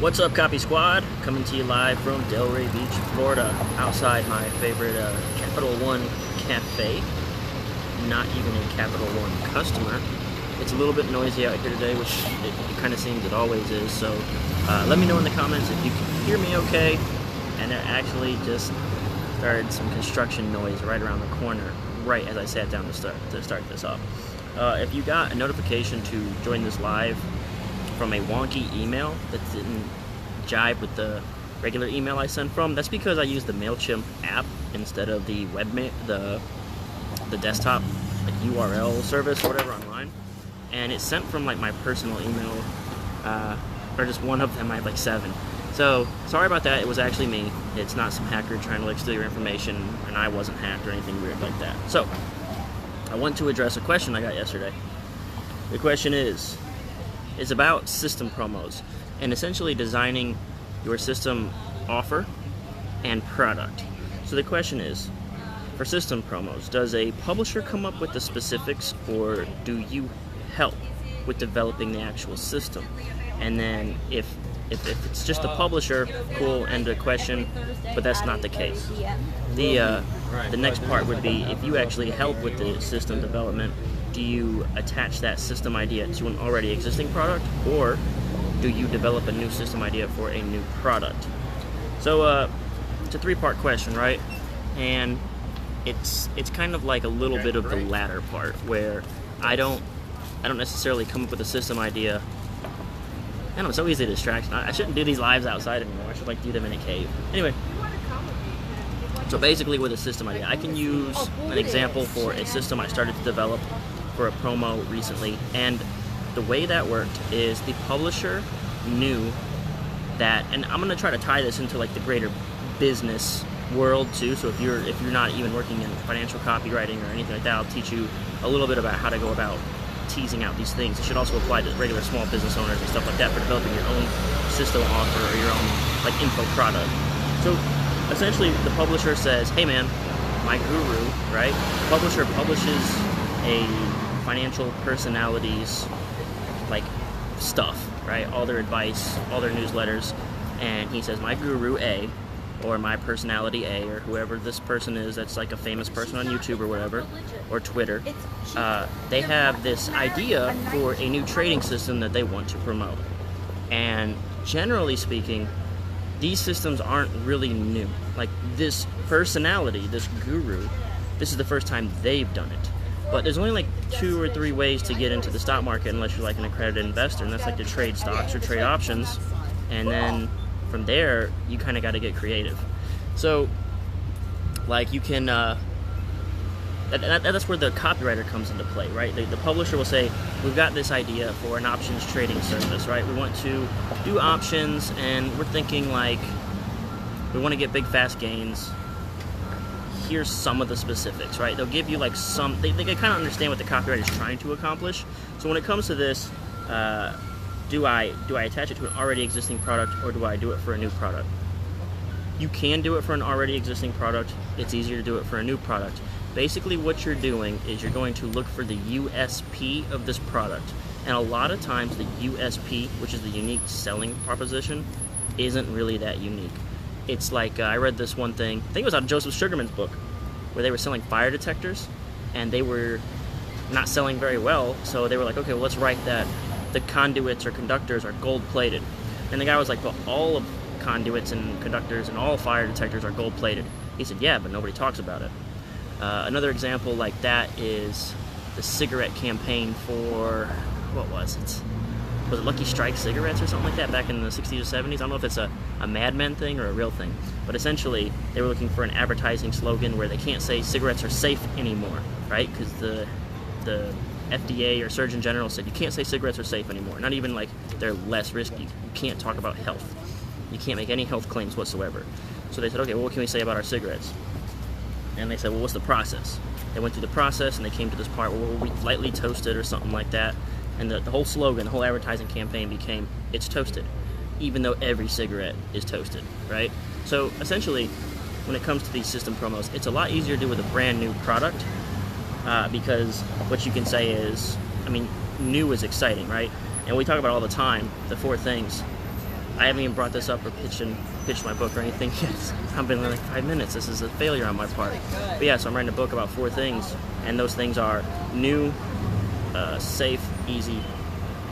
What's up, Copy Squad? Coming to you live from Delray Beach, Florida, outside my favorite Capital One cafe. Not even a Capital One customer. It's a little bit noisy out here today, which it kind of seems it always is. So let me know in the comments if you can hear me okay. And there actually just started some construction noise right around the corner, right as I sat down to start this off. If you got a notification to join this live from a wonky email that didn't jive with the regular email I sent from, that's because I use the MailChimp app instead of the the desktop like URL service or whatever online, and it's sent from like my personal email, or just one of them. I have like 7. So sorry about that. It was actually me. It's not some hacker trying to like steal your information, and I wasn't hacked or anything weird like that. So I want to address a question I got yesterday. The question is about system promos and essentially designing your system offer and product. So the question is, for system promos, does a publisher come up with the specifics, or do you help with developing the actual system? And then if it's just the publisher, cool, end of question, but that's not the case. The next part would be, if you actually help with the system development, do you attach that system idea to an already existing product, or do you develop a new system idea for a new product? So it's a 3-part question, right? And it's kind of like a little bit of the latter part, where I don't necessarily come up with a system idea. I don't know, it's so easy to distract. I shouldn't do these lives outside anymore. I should like do them in a cave. Anyway, so basically with a system idea, I can use an example for a system I started to develop for a promo recently, and the way that worked is the publisher knew that, and I'm gonna try to tie this into like the greater business world too. So if you're not even working in financial copywriting or anything like that, I'll teach you a little bit about how to go about teasing out these things. It should also apply to regular small business owners and stuff like that for developing your own system offer or your own like info product. So essentially the publisher says, hey man, my guru, right? The publisher publishes a financial personalities like stuff, right? All their advice, all their newsletters, and he says, my guru A, or my personality A, or whoever this person is that's like a famous person on YouTube or whatever, or Twitter, they have this idea for a new trading system that they want to promote. And generally speaking, these systems aren't really new. Like this personality, this guru, this is the first time they've done it. But there's only like 2 or 3 ways to get into the stock market unless you're like an accredited investor, and that's like to trade stocks or trade options. And then from there, you kind of got to get creative. So, like you can, that's where the copywriter comes into play, right? The publisher will say, we've got this idea for an options trading service, right? We want to do options, and we're thinking like, we want to get big, fast gains. Here's some of the specifics, right? They'll give you like they can kind of understand what the copywriter is trying to accomplish. So when it comes to this, do I attach it to an already existing product, or do I do it for a new product? You can do it for an already existing product. It's easier to do it for a new product. Basically what you're doing is you're going to look for the USP of this product. And a lot of times the USP, which is the unique selling proposition, isn't really that unique. It's like, I read this one thing, I think it was out of Joseph Sugarman's book, where they were selling fire detectors, and they were not selling very well, so they were like, okay, well, let's write that the conduits or conductors are gold-plated. And the guy was like, but all of conduits and conductors and all fire detectors are gold-plated. He said, yeah, but nobody talks about it. Another example like that is the cigarette campaign for, what was it? Was it Lucky Strike cigarettes or something like that back in the 60s or 70s? I don't know if it's a Mad Men thing or a real thing. But essentially, they were looking for an advertising slogan where they can't say cigarettes are safe anymore, right? Because the FDA or Surgeon General said you can't say cigarettes are safe anymore. Not even like they're less risky. You can't talk about health. You can't make any health claims whatsoever. So they said, okay, well, what can we say about our cigarettes? And they said, well, what's the process? They went through the process, and they came to this part where we lightly toasted or something like that. And the whole slogan, the whole advertising campaign became, it's toasted, even though every cigarette is toasted, right? So essentially, when it comes to these system promos, it's a lot easier to do with a brand new product, because what you can say is, I mean, new is exciting, right? And we talk about all the time, the 4 things. I haven't even brought this up or pitched my book or anything yet. I've been like 5 minutes. This is a failure on my part. But yeah, so I'm writing a book about 4 things, and those things are new, safe, easy,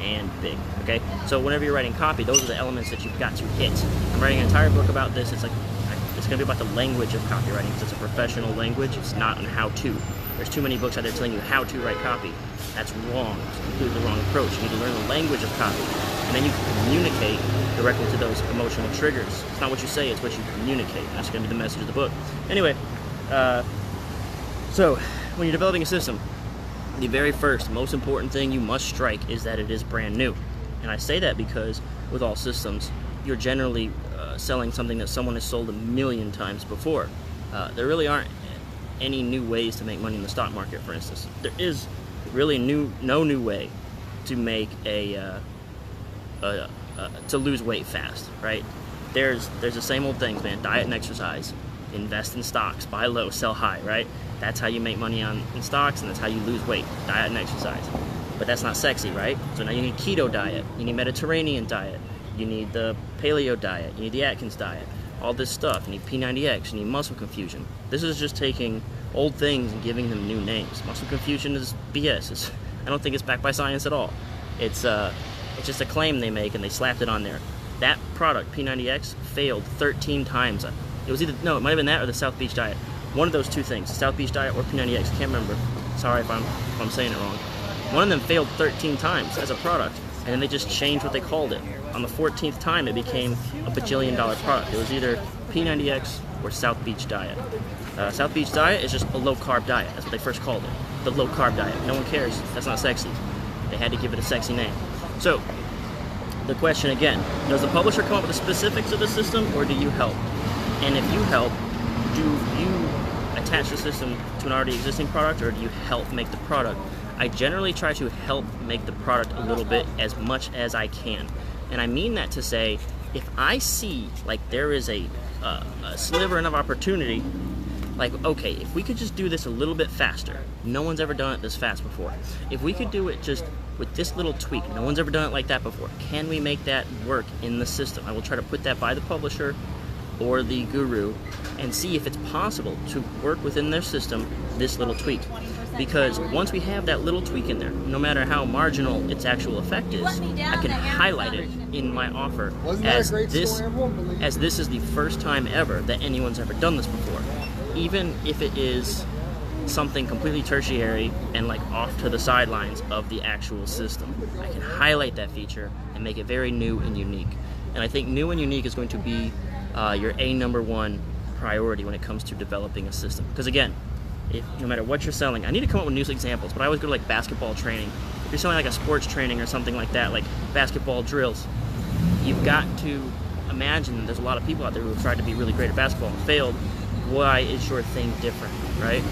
and big. Okay, so whenever you're writing copy, those are the elements that you've got to hit. I'm writing an entire book about this. It's going to be about the language of copywriting, because it's a professional language. It's not an how-to. There's too many books out there telling you how to write copy. That's wrong. It's a completely wrong approach. You need to learn the language of copy, and then you can communicate directly to those emotional triggers. It's not what you say, it's what you communicate. That's going to be the message of the book. Anyway, so when you're developing a system, the very first, most important thing you must strike is that it is brand new. And I say that because with all systems, you're generally selling something that someone has sold 1,000,000 times before. There really aren't any new ways to make money in the stock market, for instance. There is really no new way to make to lose weight fast, right? There's the same old things, man. Diet and exercise, invest in stocks, buy low, sell high, right? That's how you make money in stocks, and that's how you lose weight, diet and exercise. But that's not sexy, right? So now you need keto diet, you need Mediterranean diet, you need the paleo diet, you need the Atkins diet, all this stuff. You need P90X, you need muscle confusion. This is just taking old things and giving them new names. Muscle confusion is BS. I don't think it's backed by science at all. It's just a claim they make, and they slapped it on there. That product, P90X, failed 13 times. It was it might have been that or the South Beach diet. One of those two things, South Beach diet or P90X, I can't remember. Sorry if I'm saying it wrong. One of them failed 13 times as a product, and then they just changed what they called it. On the 14th time, it became a bajillion-dollar product. It was either P90X or South Beach diet. South Beach diet is just a low-carb diet. That's what they first called it, the low-carb diet. No one cares. That's not sexy. They had to give it a sexy name. So, the question again, does the publisher come up with the specifics of the system, or do you help? And if you help, do you attach the system to an already existing product, or do you help make the product? I generally try to help make the product a little bit, as much as I can. And I mean that to say, if I see like there is a sliver of opportunity, like, okay, if we could just do this a little bit faster, no one's ever done it this fast before. If we could do it just with this little tweak, no one's ever done it like that before. Can we make that work in the system? I will try to put that by the publisher or the guru and see if it's possible to work within their system this little tweak. Because once we have that little tweak in there, no matter how marginal its actual effect is, I can highlight it in my offer as this is the first time ever that anyone's ever done this before. Even if it is something completely tertiary and like off to the sidelines of the actual system, I can highlight that feature and make it very new and unique. And I think new and unique is going to be your #1 priority when it comes to developing a system. Because again, no matter what you're selling, I need to come up with new examples, but I always go to like basketball training. If you're selling like a sports training or something like that, like basketball drills, you've got to imagine that there's a lot of people out there who have tried to be really great at basketball and failed. Why is your thing different, right?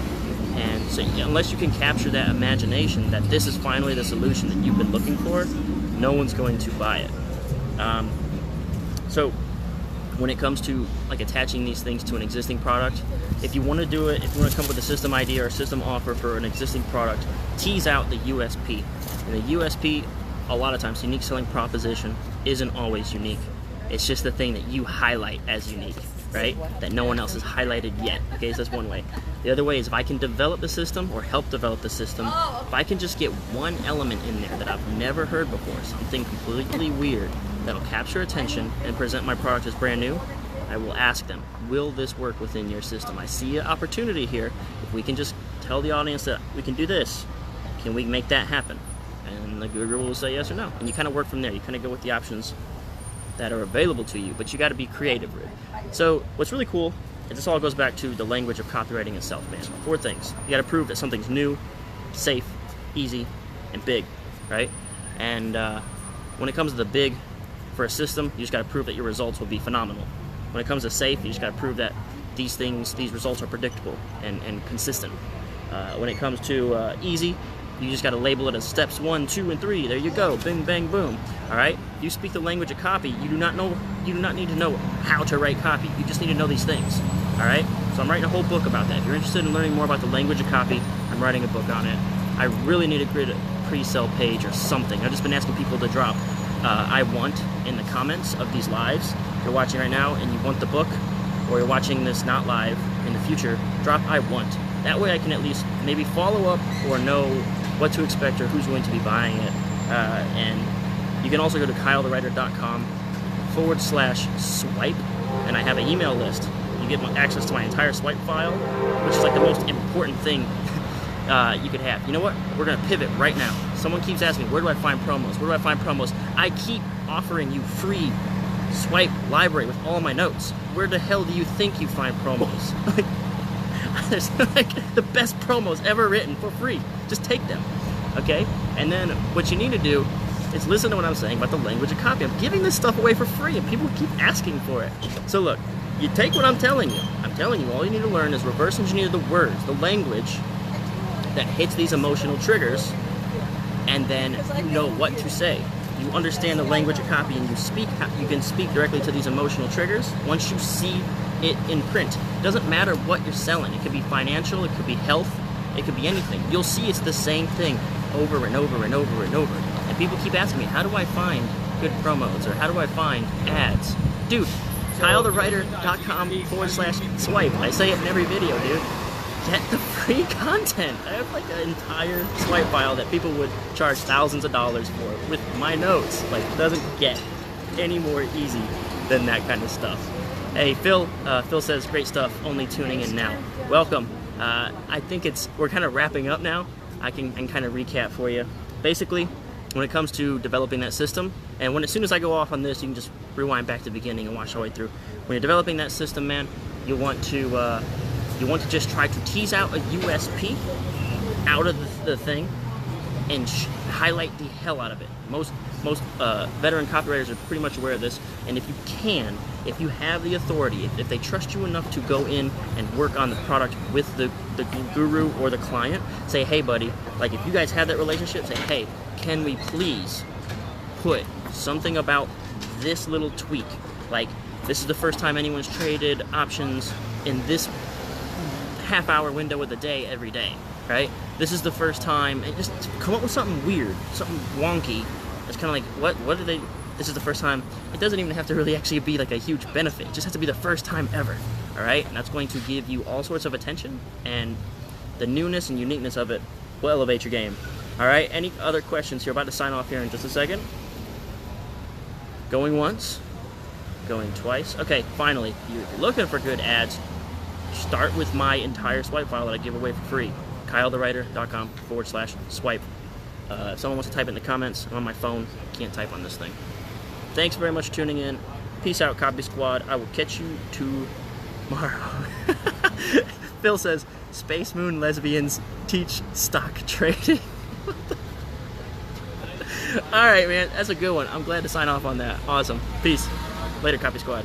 And so unless you can capture that imagination that this is finally the solution that you've been looking for, no one's going to buy it. So when it comes to like attaching these things to an existing product, if you want to do it, if you want to come up with a system idea or a system offer for an existing product, tease out the USP. And the USP, a lot of times, unique selling proposition, isn't always unique. It's just the thing that you highlight as unique, right? That no one else has highlighted yet. Okay, so that's one way. The other way is if I can develop the system or help develop the system, if I can just get one element in there that I've never heard before, something completely weird that'll capture attention and present my product as brand new, I will ask them, will this work within your system? I see an opportunity here. If we can just tell the audience that we can do this, can we make that happen? And the guru will say yes or no. And you kind of work from there. You kind of go with the options that are available to you, but you got to be creative. So what's really cool is this all goes back to the language of copywriting itself, man. 4 things. You got to prove that something's new, safe, easy, and big, right? And when it comes to the big for a system, you just got to prove that your results will be phenomenal. When it comes to safe, you just got to prove that these results are predictable and consistent. When it comes to easy, you just got to label it as steps 1, 2, and 3. There you go, bing, bang, boom. All right. You speak the language of copy. You do not need to know how to write copy. You just need to know these things. All right. So I'm writing a whole book about that. If you're interested in learning more about the language of copy, I'm writing a book on it. I really need to create a pre-sale page or something. I've just been asking people to drop I want in the comments of these lives. If you're watching right now and you want the book, or you're watching this not live in the future, drop I want. That way I can at least maybe follow up or know what to expect or who's going to be buying it. And you can also go to kyleTheWriter.com/swipe, and I have an email list. You get access to my entire swipe file, which is like the most important thing you could have. You know what? We're gonna pivot right now. Someone keeps asking me, where do I find promos? Where do I find promos? I keep offering you free swipe library with all my notes. Where the hell do you think you find promos? There's like the best promos ever written for free. Just take them, okay? And then what you need to do is listen to what I'm saying about the language of copy. I'm giving this stuff away for free and people keep asking for it. So look, you take what I'm telling you. I'm telling you all you need to learn is reverse engineer the words, the language that hits these emotional triggers, and then you know what to say. You understand the language of copy and you can speak directly to these emotional triggers once you see it in print. It doesn't matter what you're selling. It could be financial, it could be health, it could be anything. You'll see it's the same thing over and over and over and over. And people keep asking me, how do I find good promos, or how do I find ads? Dude, KyleTheWriter.com/swipe. I say it in every video, dude. Get the free content. I have like an entire swipe file that people would charge thousands of dollars for with my notes. Like, it doesn't get any more easy than that kind of stuff. Hey, Phil says, great stuff, only tuning in now. Welcome. I think we're kind of wrapping up now. I can kind of recap for you. Basically, when it comes to developing that system, and as soon as I go off on this, you can just rewind back to the beginning and watch all the way through. When you're developing that system, man, you want to just try to tease out a USP out of the thing and highlight the hell out of it. Most veteran copywriters are pretty much aware of this, and if you have the authority, if they trust you enough to go in and work on the product with the guru or the client, say, hey buddy, like if you guys have that relationship, say, hey, can we please put something about this little tweak, like this is the first time anyone's traded options in this half-hour window of the day every day, right? This is the first time, and just come up with something weird, something wonky. It's kind of like, what do they, this is the first time. It doesn't even have to really actually be like a huge benefit. It just has to be the first time ever, all right? And that's going to give you all sorts of attention, and the newness and uniqueness of it will elevate your game. All right, any other questions here? About to sign off here in just a second. Going once, going twice. Okay, finally, you're looking for good ads, start with my entire swipe file that I give away for free. KyleTheWriter.com/swipe. If someone wants to type it in the comments, I'm on my phone, can't type on this thing. Thanks very much for tuning in. Peace out, Copy Squad. I will catch you tomorrow. Phil says, Space Moon lesbians teach stock trading. Alright, man, that's a good one. I'm glad to sign off on that. Awesome. Peace. Later, Copy Squad.